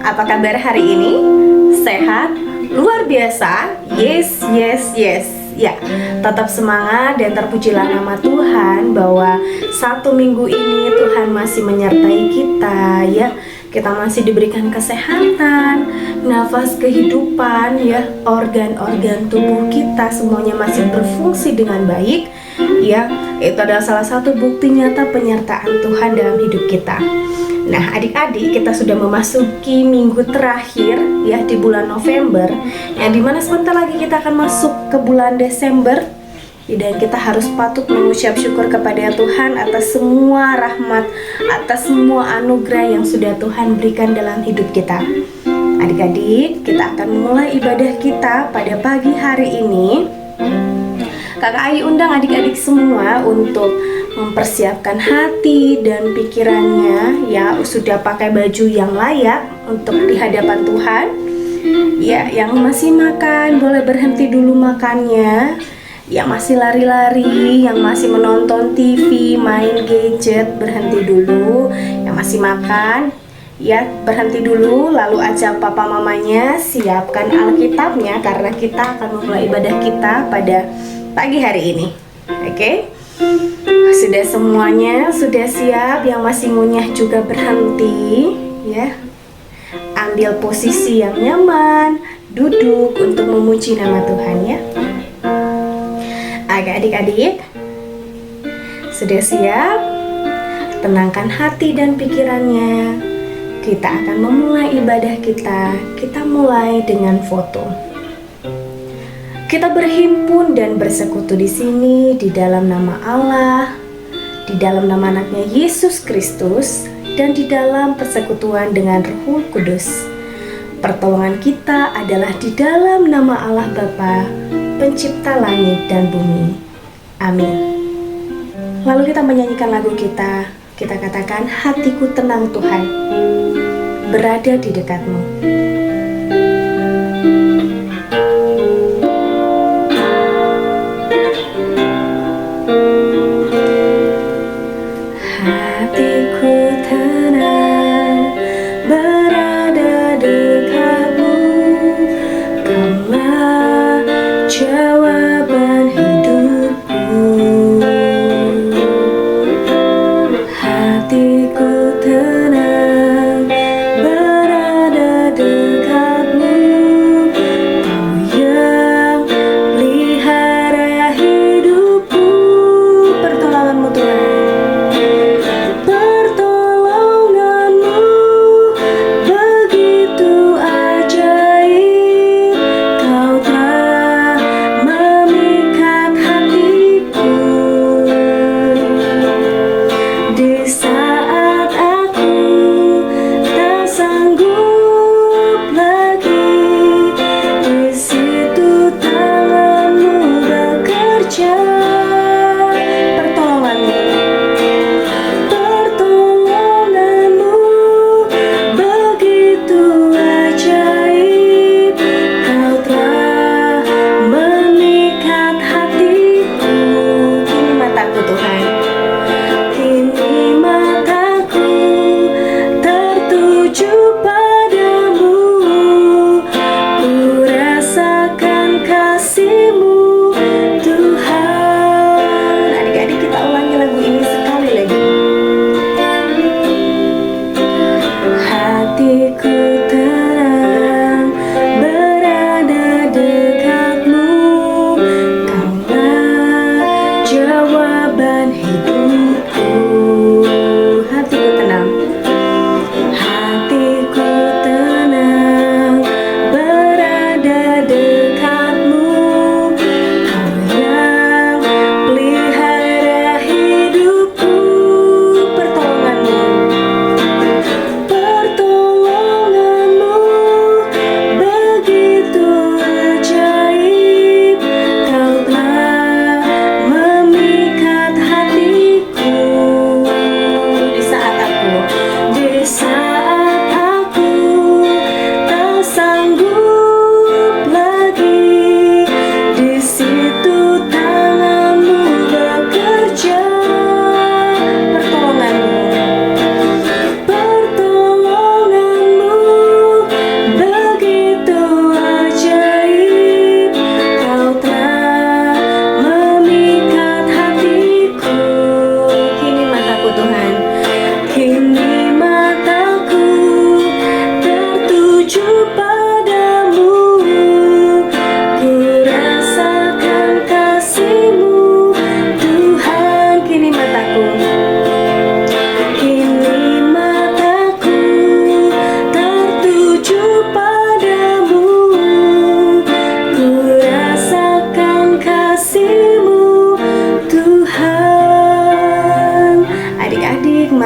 Apa kabar hari ini? Sehat? Luar biasa? Yes, yes, yes. Ya, tetap semangat dan terpujilah nama Tuhan bahwa satu minggu ini Tuhan masih menyertai kita ya. Kita masih diberikan kesehatan, nafas kehidupan ya, organ-organ tubuh kita semuanya masih berfungsi dengan baik ya. Itu adalah salah satu bukti nyata penyertaan Tuhan dalam hidup kita. Nah, adik-adik, kita sudah memasuki minggu terakhir ya di bulan November, yang dimana sebentar lagi kita akan masuk ke bulan Desember. Dan kita harus patut mengucap syukur kepada Tuhan atas semua rahmat, atas semua anugerah yang sudah Tuhan berikan dalam hidup kita. Adik-adik, kita akan memulai ibadah kita pada pagi hari ini. Kakak Ai undang adik-adik semua untuk mempersiapkan hati dan pikirannya ya, sudah pakai baju yang layak untuk di hadapan Tuhan. Ya, yang masih makan boleh berhenti dulu makannya. Yang masih lari-lari, yang masih menonton TV, main gadget, berhenti dulu. Yang masih makan, ya berhenti dulu. Lalu ajak papa mamanya siapkan Alkitabnya, karena kita akan memulai ibadah kita pada pagi hari ini. Oke? Sudah semuanya, sudah siap. Yang masih ngunyah juga berhenti, ya. Ambil posisi yang nyaman, duduk untuk memuji nama Tuhan ya. Adik-adik, sudah siap? Tenangkan hati dan pikirannya. Kita akan memulai ibadah kita. Kita mulai dengan foto. Kita berhimpun dan bersekutu di sini di dalam nama Allah, di dalam nama anaknya Yesus Kristus, dan di dalam persekutuan dengan Roh Kudus. Pertolongan kita adalah di dalam nama Allah Bapa, Pencipta langit dan bumi. Amin. Lalu kita menyanyikan lagu kita. Kita katakan, hatiku tenang Tuhan, berada di dekatmu. Hatiku tenang, berada dekatmu. Kaulah jawaban hidupku. Hatiku tenang, berada dekatmu.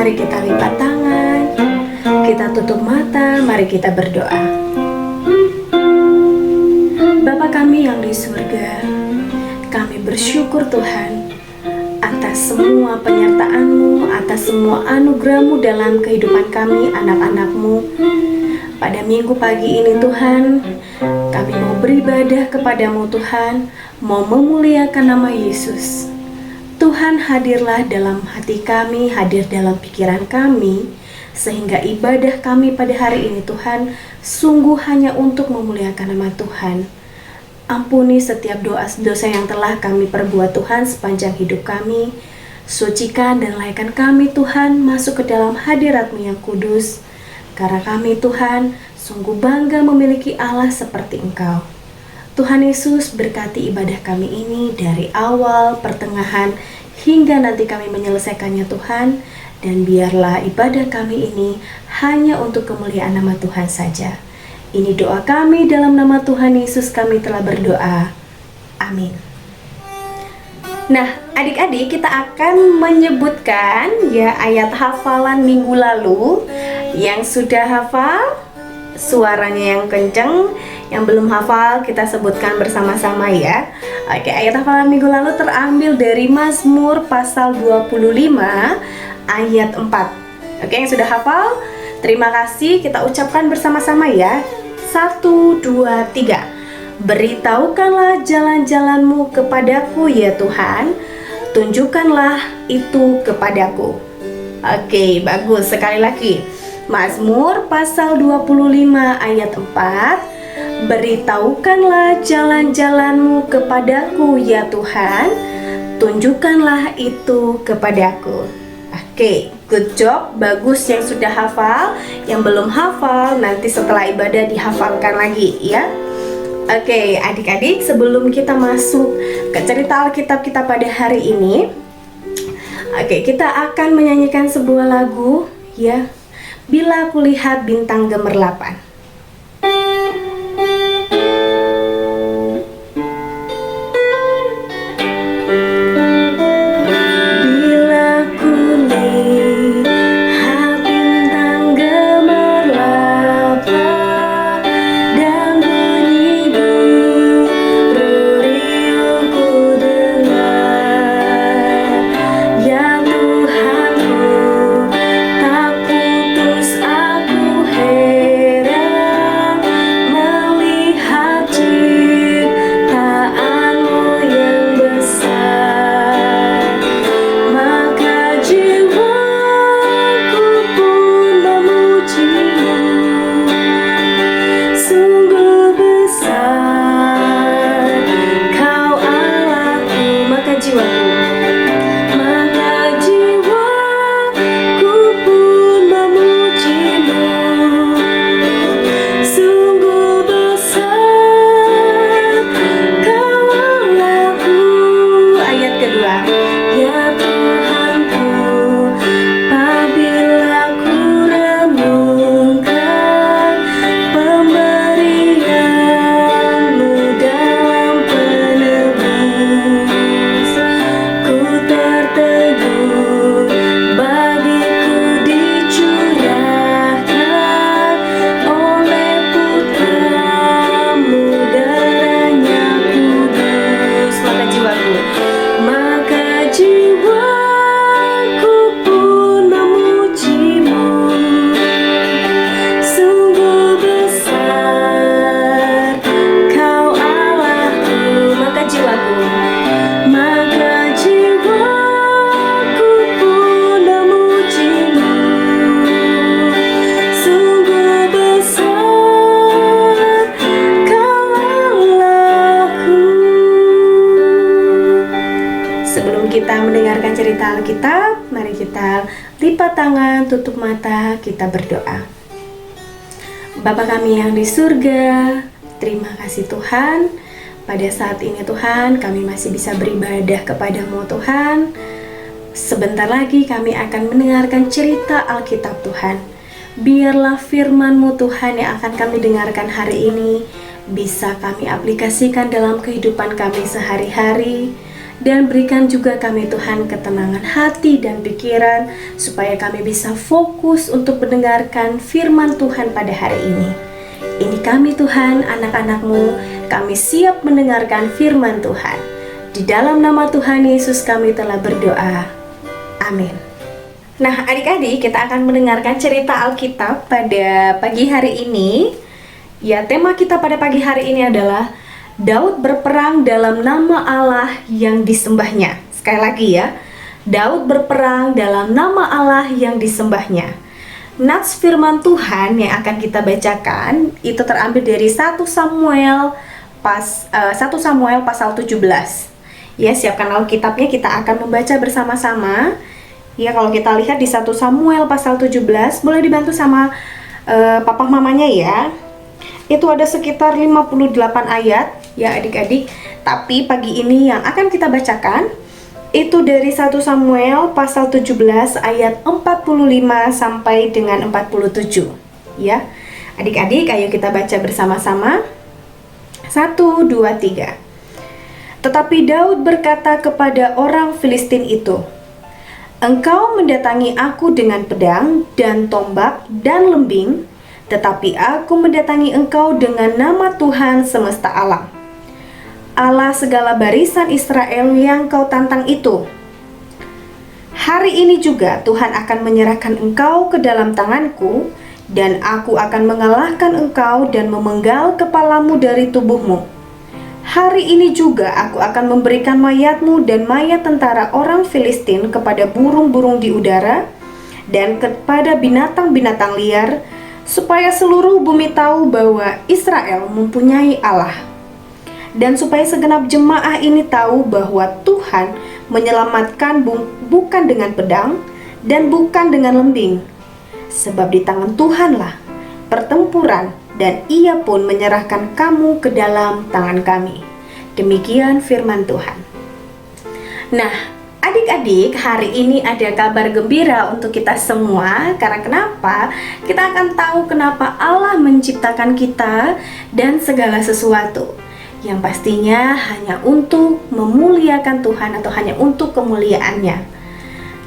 mari kita lipat tangan, kita tutup mata, mari kita berdoa. Bapa kami yang di surga, kami bersyukur Tuhan atas semua penyertaan-Mu, atas semua anugerah-Mu dalam kehidupan kami, anak-anak-Mu. Pada minggu pagi ini Tuhan, kami mau beribadah kepada-Mu Tuhan, mau memuliakan nama Yesus. Tuhan, hadirlah dalam hati kami, hadir dalam pikiran kami, sehingga ibadah kami pada hari ini Tuhan, sungguh hanya untuk memuliakan nama Tuhan. Ampuni setiap dosa yang telah kami perbuat Tuhan sepanjang hidup kami. Sucikan dan layakkan kami Tuhan masuk ke dalam hadirat-Mu yang kudus. Karena kami Tuhan sungguh bangga memiliki Allah seperti Engkau. Tuhan Yesus, berkati ibadah kami ini dari awal, pertengahan, hingga nanti kami menyelesaikannya Tuhan. Dan biarlah ibadah kami ini hanya untuk kemuliaan nama Tuhan saja. Ini doa kami dalam nama Tuhan Yesus kami telah berdoa. Amin. Nah, adik-adik, kita akan menyebutkan ya ayat hafalan minggu lalu. Yang sudah hafal, suaranya yang kenceng. Yang belum hafal, kita sebutkan bersama-sama ya. Oke, ayat hafalan minggu lalu terambil dari Mazmur pasal 25 ayat 4. Oke, yang sudah hafal, terima kasih. Kita ucapkan bersama-sama ya. 1, 2, 3. Beritahukanlah jalan-jalan-Mu kepadaku ya Tuhan, tunjukkanlah itu kepadaku. Oke, bagus. Sekali lagi, Mazmur pasal 25 ayat 4. Beritahukanlah jalan-jalan-Mu kepadaku ya Tuhan, tunjukkanlah itu kepadaku. Oke, good job, bagus yang sudah hafal. Yang belum hafal, nanti setelah ibadah dihafalkan lagi ya. Oke, adik-adik, sebelum kita masuk ke cerita Alkitab kita pada hari ini, oke, kita akan menyanyikan sebuah lagu ya. Bila kulihat bintang gemerlapan. kita mendengarkan cerita Alkitab, mari kita lipat tangan, tutup mata, kita berdoa. Bapa kami yang di surga, terima kasih Tuhan. Pada saat ini Tuhan, kami masih bisa beribadah kepadamu Tuhan. Sebentar lagi kami akan mendengarkan cerita Alkitab Tuhan. Biarlah firman-Mu Tuhan yang akan kami dengarkan hari ini bisa kami aplikasikan dalam kehidupan kami sehari-hari, Dan berikan juga kami Tuhan ketenangan hati dan pikiran, supaya kami bisa fokus untuk mendengarkan firman Tuhan pada hari ini. Ini kami Tuhan, anak-anak-Mu, kami siap mendengarkan firman Tuhan. Di dalam nama Tuhan Yesus kami telah berdoa. Amin. Nah, adik-adik, kita akan mendengarkan cerita Alkitab pada pagi hari ini. Ya, tema kita pada pagi hari ini adalah Daud berperang dalam nama Allah yang disembahnya. Sekali lagi ya, Daud berperang dalam nama Allah yang disembahnya. Nats firman Tuhan yang akan kita bacakan itu terambil dari 1 Samuel pasal 17. Ya, siapkan Alkitabnya, kita akan membaca bersama-sama. Ya, kalau kita lihat di 1 Samuel pasal 17, boleh dibantu sama papa mamanya ya. Itu ada sekitar 58 ayat ya adik-adik. Tapi pagi ini yang akan kita bacakan itu dari 1 Samuel pasal 17 ayat 45 sampai dengan 47 ya. Adik-adik, ayo kita baca bersama-sama. 1, 2, 3. Tetapi Daud berkata kepada orang Filistin itu, "Engkau mendatangi aku dengan pedang dan tombak dan lembing, tetapi aku mendatangi engkau dengan nama Tuhan semesta alam, Allah segala barisan Israel yang kau tantang itu. Hari ini juga Tuhan akan menyerahkan engkau ke dalam tanganku, dan aku akan mengalahkan engkau dan memenggal kepalamu dari tubuhmu. Hari ini juga aku akan memberikan mayatmu dan mayat tentara orang Filistin kepada burung-burung di udara dan kepada binatang-binatang liar, supaya seluruh bumi tahu bahwa Israel mempunyai Allah. Dan supaya segenap jemaah ini tahu bahwa Tuhan menyelamatkan bukan dengan pedang dan bukan dengan lembing. Sebab di tangan Tuhanlah pertempuran, dan Ia pun menyerahkan kamu ke dalam tangan kami." Demikian firman Tuhan. Nah, adik-adik, hari ini ada kabar gembira untuk kita semua. Karena kenapa? Kita akan tahu kenapa Allah menciptakan kita dan segala sesuatu. Yang pastinya hanya untuk memuliakan Tuhan atau hanya untuk kemuliaannya.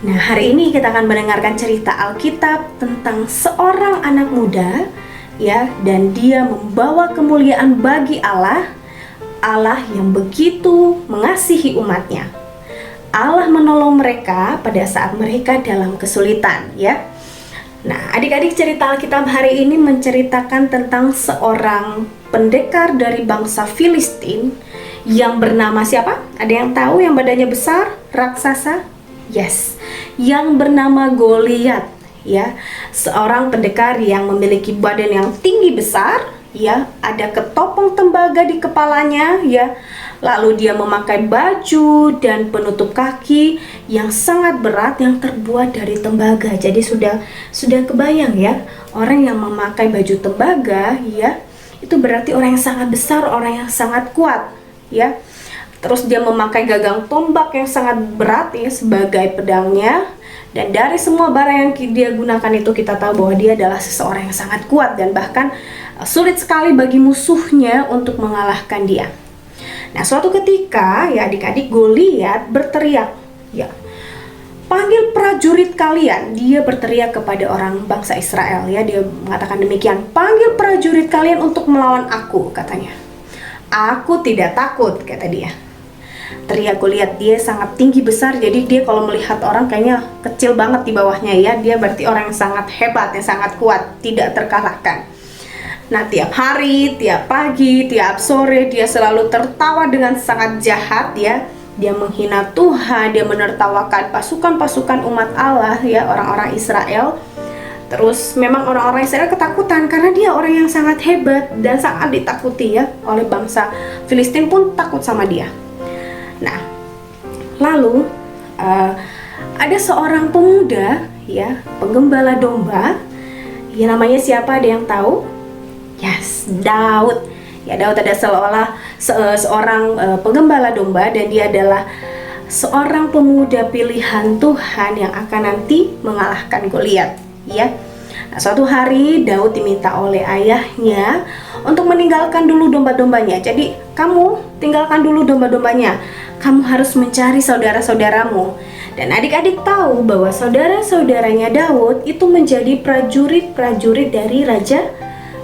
Nah, hari ini kita akan mendengarkan cerita Alkitab tentang seorang anak muda ya, dan dia membawa kemuliaan bagi Allah yang begitu mengasihi umatnya. Allah menolong mereka pada saat mereka dalam kesulitan ya. Nah, adik-adik, cerita Alkitab hari ini menceritakan tentang seorang pendekar dari bangsa Filistin yang bernama siapa? Ada yang tahu, yang badannya besar, raksasa? Yes, yang bernama Goliat ya. Seorang pendekar yang memiliki badan yang tinggi besar ya, ada ketopong tembaga di kepalanya ya. Lalu dia memakai baju dan penutup kaki yang sangat berat yang terbuat dari tembaga. Jadi sudah kebayang ya, orang yang memakai baju tembaga ya, itu berarti orang yang sangat besar, orang yang sangat kuat ya. Terus dia memakai gagang tombak yang sangat berat ya sebagai pedangnya. Dan dari semua barang yang dia gunakan itu, kita tahu bahwa dia adalah seseorang yang sangat kuat dan bahkan sulit sekali bagi musuhnya untuk mengalahkan dia. Nah, suatu ketika ya adik-adik, Goliat berteriak ya, "Panggil prajurit kalian." Dia berteriak kepada orang bangsa Israel ya, dia mengatakan demikian, "Panggil prajurit kalian untuk melawan aku," katanya. "Aku tidak takut," kata dia. Teriak Goliat, dia sangat tinggi besar, jadi dia kalau melihat orang kayaknya kecil banget di bawahnya ya. Dia berarti orang yang sangat hebat, yang sangat kuat, tidak terkalahkan. Nah, tiap hari, tiap pagi, tiap sore dia selalu tertawa dengan sangat jahat ya. Dia menghina Tuhan, dia menertawakan pasukan-pasukan umat Allah ya, orang-orang Israel. Terus memang orang-orang Israel ketakutan karena dia orang yang sangat hebat dan sangat ditakuti ya, oleh bangsa Filistin pun takut sama dia. Nah, lalu ada seorang pemuda ya, penggembala domba. Ya, namanya siapa, ada yang tahu? Yes, Daud. Ya, Daud adalah seorang penggembala domba, dan dia adalah seorang pemuda pilihan Tuhan yang akan nanti mengalahkan Goliat ya. Nah, suatu hari Daud diminta oleh ayahnya untuk meninggalkan dulu domba-dombanya. Jadi kamu tinggalkan dulu domba-dombanya. Kamu harus mencari saudara-saudaramu. Dan adik-adik tahu bahwa saudara-saudaranya Daud itu menjadi prajurit-prajurit dari Raja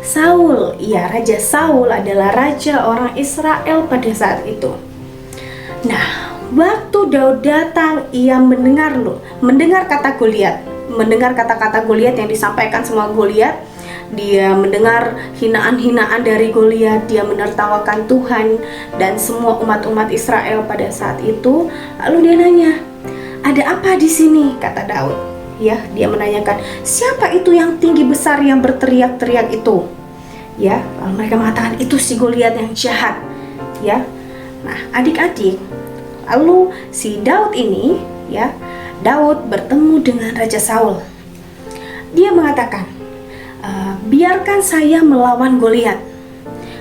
Saul. Iya, Raja Saul adalah raja orang Israel pada saat itu. Nah, waktu Daud datang, ia mendengar kata Goliat, mendengar kata-kata Goliat yang disampaikan sama Goliat. Dia mendengar hinaan-hinaan dari Goliat, dia menertawakan Tuhan dan semua umat-umat Israel pada saat itu. Lalu dia nanya, "Ada apa di sini?" kata Daud. Ya, dia menanyakan, "Siapa itu yang tinggi besar yang berteriak-teriak itu?" Ya, lalu mereka mengatakan, "Itu si Goliat yang jahat." Ya. Nah, adik-adik, lalu si Daud ini, ya, Daud bertemu dengan Raja Saul. Dia mengatakan, "Biarkan saya melawan Goliat."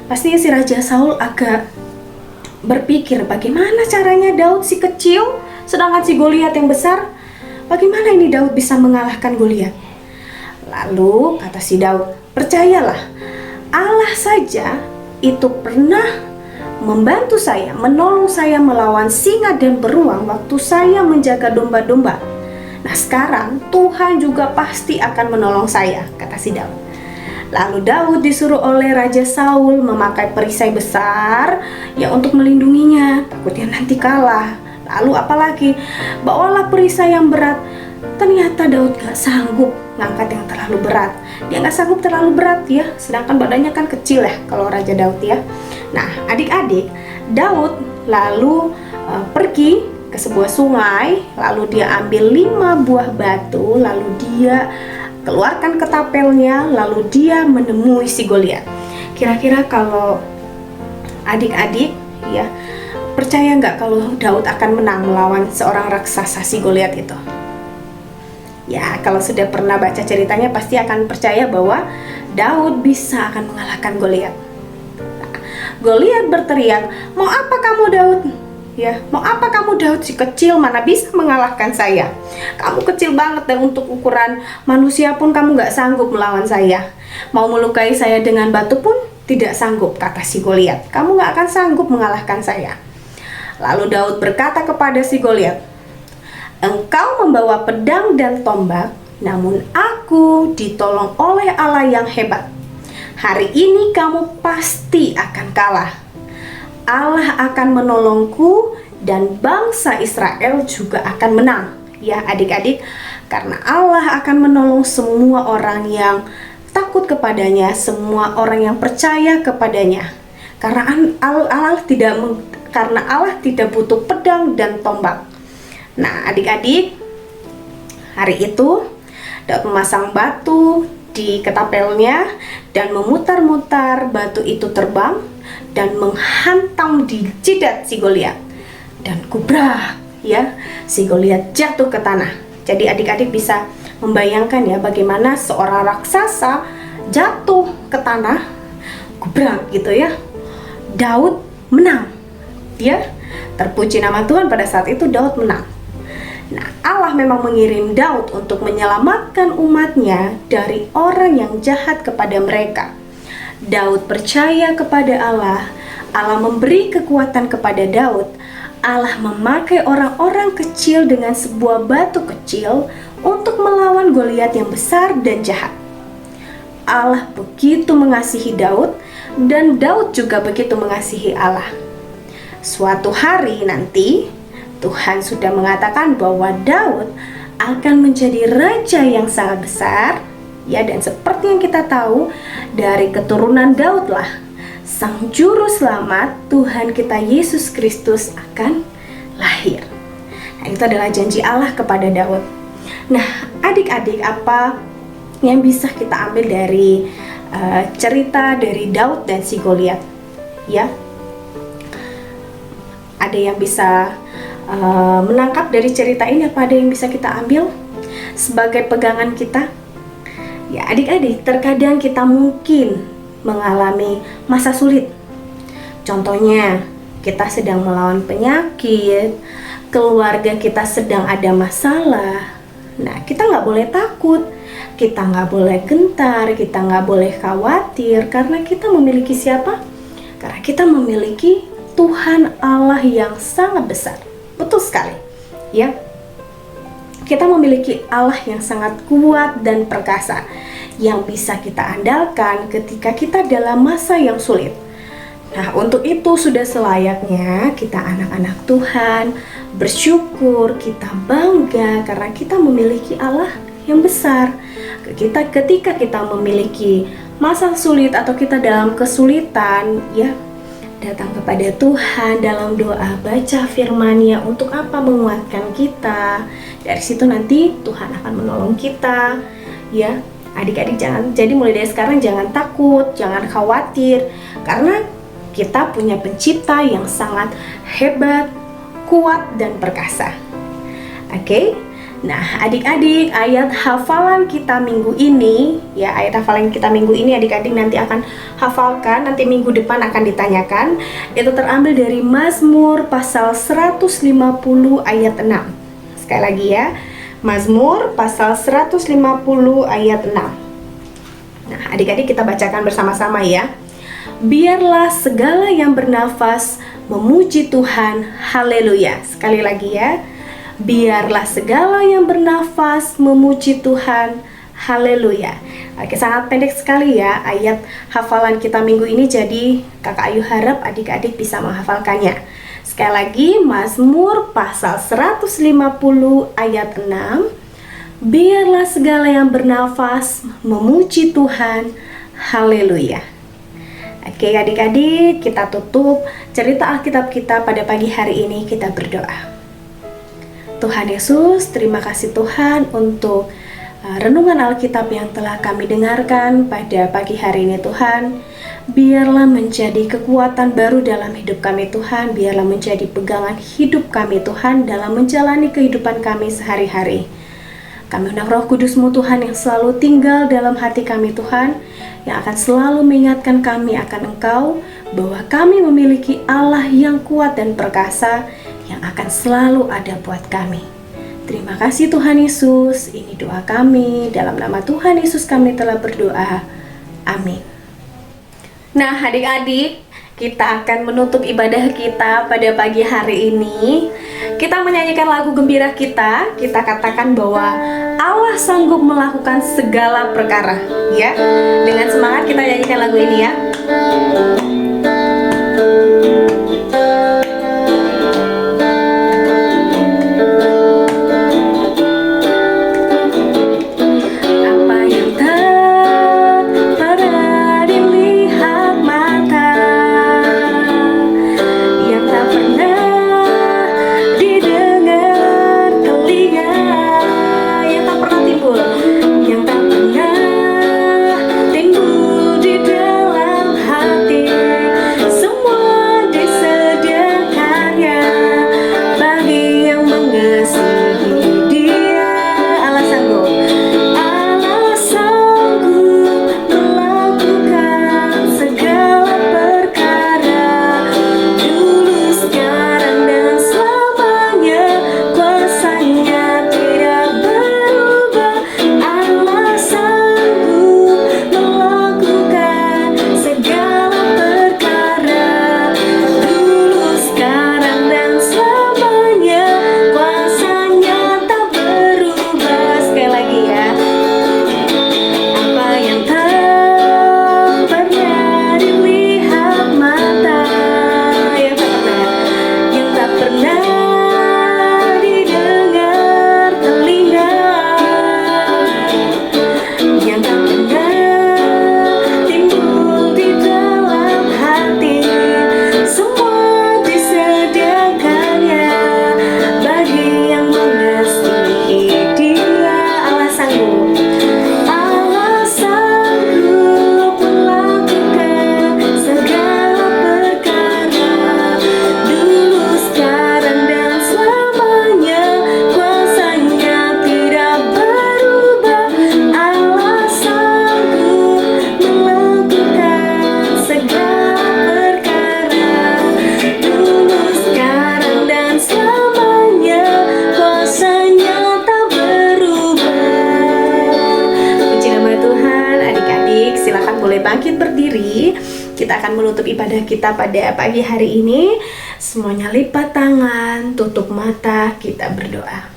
Pastinya si Raja Saul agak berpikir, bagaimana caranya Daud si kecil, sedangkan si Goliat yang besar, bagaimana ini Daud bisa mengalahkan Goliat? Lalu kata si Daud, "Percayalah, Allah saja itu pernah membantu saya, menolong saya melawan singa dan beruang waktu saya menjaga domba-domba. Nah sekarang Tuhan juga pasti akan menolong saya," kata si Daud. Lalu Daud disuruh oleh Raja Saul memakai perisai besar ya untuk melindunginya, takutnya nanti kalah. Lalu apalagi, bawalah perisai yang berat. Ternyata Daud gak sanggup ngangkat yang terlalu berat. Dia gak sanggup terlalu berat ya, sedangkan badannya kan kecil ya kalau Raja Daud ya. Nah adik-adik, Daud lalu pergi ke sebuah sungai, lalu dia ambil 5 buah batu, lalu dia keluarkan ketapelnya, lalu dia menemui si Goliat. Kira-kira kalau adik-adik ya, percaya nggak kalau Daud akan menang melawan seorang raksasa si Goliat itu? Ya, kalau sudah pernah baca ceritanya pasti akan percaya bahwa Daud bisa akan mengalahkan Goliat. Nah, Goliat berteriak, "Mau apa kamu Daud? Ya, mau apa kamu Daud si kecil, mana bisa mengalahkan saya? Kamu kecil banget dan untuk ukuran manusia pun kamu gak sanggup melawan saya. Mau melukai saya dengan batu pun tidak sanggup," kata si Goliat. "Kamu gak akan sanggup mengalahkan saya." Lalu Daud berkata kepada si Goliat, "Engkau membawa pedang dan tombak, namun aku ditolong oleh Allah yang hebat. Hari ini kamu pasti akan kalah. Allah akan menolongku dan bangsa Israel juga akan menang." Ya adik-adik, karena Allah akan menolong semua orang yang takut kepadanya, semua orang yang percaya kepadanya. Karena Allah tidak butuh pedang dan tombak. Nah adik-adik, hari itu Daud memasang batu di ketapelnya dan memutar-mutar, batu itu terbang dan menghantam di jidat si Goliat, dan kubrak ya, si Goliat jatuh ke tanah. Jadi adik-adik bisa membayangkan ya bagaimana seorang raksasa jatuh ke tanah, kubrak gitu ya. Daud menang. Ya, terpuji nama Tuhan, pada saat itu Daud menang. Nah, Allah memang mengirim Daud untuk menyelamatkan umatnya dari orang yang jahat kepada mereka. Daud percaya kepada Allah, Allah memberi kekuatan kepada Daud, Allah memakai orang-orang kecil dengan sebuah batu kecil untuk melawan Goliat yang besar dan jahat. Allah begitu mengasihi Daud dan Daud juga begitu mengasihi Allah. Suatu hari nanti Tuhan sudah mengatakan bahwa Daud akan menjadi raja yang sangat besar. Ya, dan seperti yang kita tahu, dari keturunan Daud lah Sang Juru Selamat Tuhan kita Yesus Kristus akan lahir. Nah, itu adalah janji Allah kepada Daud. Nah, adik-adik, apa yang bisa kita ambil dari cerita dari Daud dan si Goliat? Ya, ada yang bisa menangkap dari cerita ini? Apa ada yang bisa kita ambil sebagai pegangan kita? Ya adik-adik, terkadang kita mungkin mengalami masa sulit. Contohnya, kita sedang melawan penyakit, keluarga kita sedang ada masalah. Nah, kita nggak boleh takut, Kita nggak boleh gentar, kita nggak boleh khawatir, karena kita memiliki siapa? Karena kita memiliki Tuhan Allah yang sangat besar. Betul sekali, ya. Kita memiliki Allah yang sangat kuat dan perkasa, yang bisa kita andalkan ketika kita dalam masa yang sulit. Nah, untuk itu sudah selayaknya kita anak-anak Tuhan bersyukur, kita bangga karena kita memiliki Allah yang besar. Ketika kita memiliki masa sulit atau kita dalam kesulitan, ya, datang kepada Tuhan dalam doa, baca firman-Nya untuk apa? Menguatkan kita. Dari situ nanti Tuhan akan menolong kita, ya. Adik-adik jadi mulai dari sekarang jangan takut, jangan khawatir, karena kita punya pencipta yang sangat hebat, kuat, dan perkasa. Oke? Nah, adik-adik, ayat hafalan kita minggu ini, ya, ayat hafalan kita minggu ini adik-adik nanti akan hafalkan, nanti minggu depan akan ditanyakan. Itu terambil dari Mazmur pasal 150 ayat 6. Sekali lagi ya, Mazmur pasal 150 ayat 6. Nah, adik-adik kita bacakan bersama-sama ya. Biarlah segala yang bernafas memuji Tuhan, haleluya. Sekali lagi ya. Biarlah segala yang bernafas memuji Tuhan, haleluya. Oke, sangat pendek sekali ya ayat hafalan kita minggu ini. Jadi Kakak Ayu harap adik-adik bisa menghafalkannya. Sekali lagi, Mazmur pasal 150 ayat 6. Biarlah segala yang bernafas memuji Tuhan, haleluya. Oke adik-adik, kita tutup cerita Alkitab kita pada pagi hari ini, kita berdoa. Tuhan Yesus, terima kasih Tuhan untuk renungan Alkitab yang telah kami dengarkan pada pagi hari ini Tuhan. Biarlah menjadi kekuatan baru dalam hidup kami Tuhan. Biarlah menjadi pegangan hidup kami Tuhan dalam menjalani kehidupan kami sehari-hari. Kami undang Roh Kudus-Mu Tuhan yang selalu tinggal dalam hati kami Tuhan, yang akan selalu mengingatkan kami akan Engkau, bahwa kami memiliki Allah yang kuat dan perkasa, yang akan selalu ada buat kami. Terima kasih Tuhan Yesus. Ini doa kami, dalam nama Tuhan Yesus kami telah berdoa. Amin. Nah adik-adik, kita akan menutup ibadah kita pada pagi hari ini. Kita menyanyikan lagu gembira kita. Kita katakan bahwa Allah sanggup melakukan segala perkara, ya. Dengan semangat kita nyanyikan lagu ini ya. Yang tak pernah timbul di dalam hati. menutup ibadah kita pada pagi hari ini. Semuanya lipat tangan, tutup mata, kita berdoa.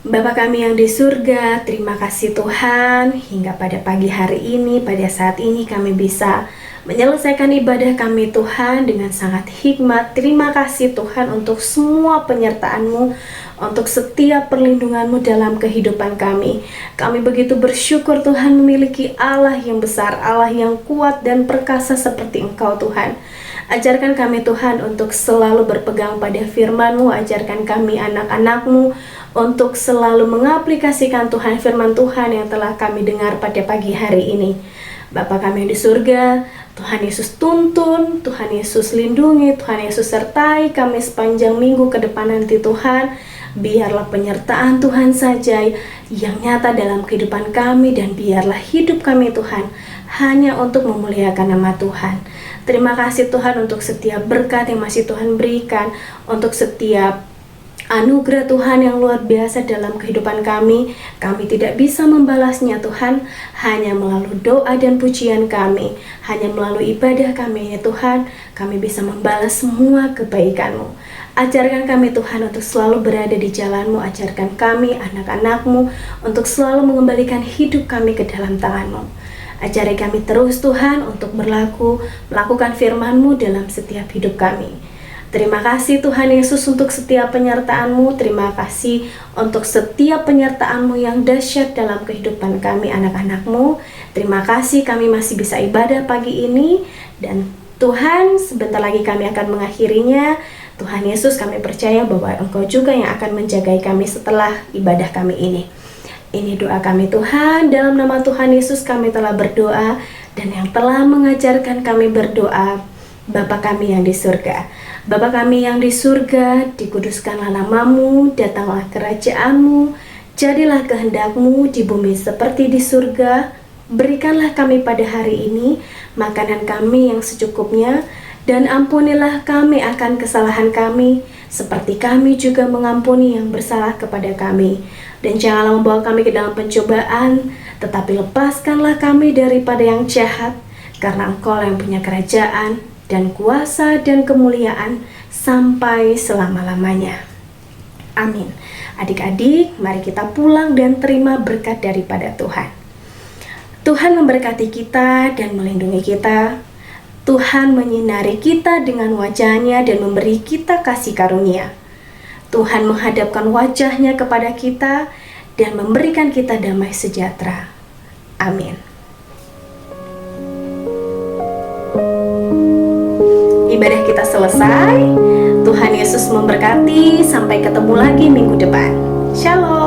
Bapa kami yang di surga, terima kasih Tuhan, hingga pada pagi hari ini, pada saat ini kami bisa menyelesaikan ibadah kami Tuhan dengan sangat hikmat. Terima kasih Tuhan untuk semua penyertaan-Mu, untuk setiap perlindungan-Mu dalam kehidupan kami. Kami begitu bersyukur Tuhan memiliki Allah yang besar, Allah yang kuat dan perkasa seperti Engkau Tuhan. Ajarkan kami Tuhan untuk selalu berpegang pada firman-Mu, ajarkan kami anak-anak-Mu untuk selalu mengaplikasikan Tuhan firman Tuhan yang telah kami dengar pada pagi hari ini. Bapa kami yang di surga, Tuhan Yesus tuntun, Tuhan Yesus lindungi, Tuhan Yesus sertai kami sepanjang minggu ke depan nanti Tuhan. Biarlah penyertaan Tuhan saja yang nyata dalam kehidupan kami, dan biarlah hidup kami Tuhan hanya untuk memuliakan nama Tuhan. Terima kasih Tuhan untuk setiap berkat yang masih Tuhan berikan, untuk setiap anugerah Tuhan yang luar biasa dalam kehidupan kami. Kami tidak bisa membalasnya Tuhan, hanya melalui doa dan pujian kami, hanya melalui ibadah kami ya Tuhan, kami bisa membalas semua kebaikan-Mu. Ajarkan kami Tuhan untuk selalu berada di jalan-Mu, ajarkan kami anak-anak-Mu untuk selalu mengembalikan hidup kami ke dalam tangan-Mu. Ajari kami terus Tuhan untuk melakukan firman-Mu dalam setiap hidup kami. Terima kasih Tuhan Yesus untuk setiap penyertaan-Mu. Terima kasih untuk setiap penyertaan-Mu yang dahsyat dalam kehidupan kami anak-anak-Mu. Terima kasih kami masih bisa ibadah pagi ini. Dan Tuhan, sebentar lagi kami akan mengakhirinya. Tuhan Yesus, kami percaya bahwa Engkau juga yang akan menjagai kami setelah ibadah kami ini. Ini doa kami Tuhan, dalam nama Tuhan Yesus kami telah berdoa, dan yang telah mengajarkan kami berdoa, Bapa kami yang di surga. Bapa kami yang di surga, dikuduskanlah nama-Mu, datanglah kerajaan-Mu, jadilah kehendak-Mu di bumi seperti di surga. Berikanlah kami pada hari ini makanan kami yang secukupnya, dan ampunilah kami akan kesalahan kami, seperti kami juga mengampuni yang bersalah kepada kami. Dan janganlah membawa kami ke dalam pencobaan, tetapi lepaskanlah kami daripada yang jahat, karena Engkau yang punya kerajaan, dan kuasa, dan kemuliaan, sampai selama-lamanya. Amin. Adik-adik, mari kita pulang dan terima berkat daripada Tuhan. Tuhan memberkati kita dan melindungi kita. Tuhan menyinari kita dengan wajah-Nya dan memberi kita kasih karunia. Tuhan menghadapkan wajah-Nya kepada kita dan memberikan kita damai sejahtera. Amin. Ibadah kita selesai. Tuhan Yesus memberkati. Sampai ketemu lagi minggu depan. Shalom.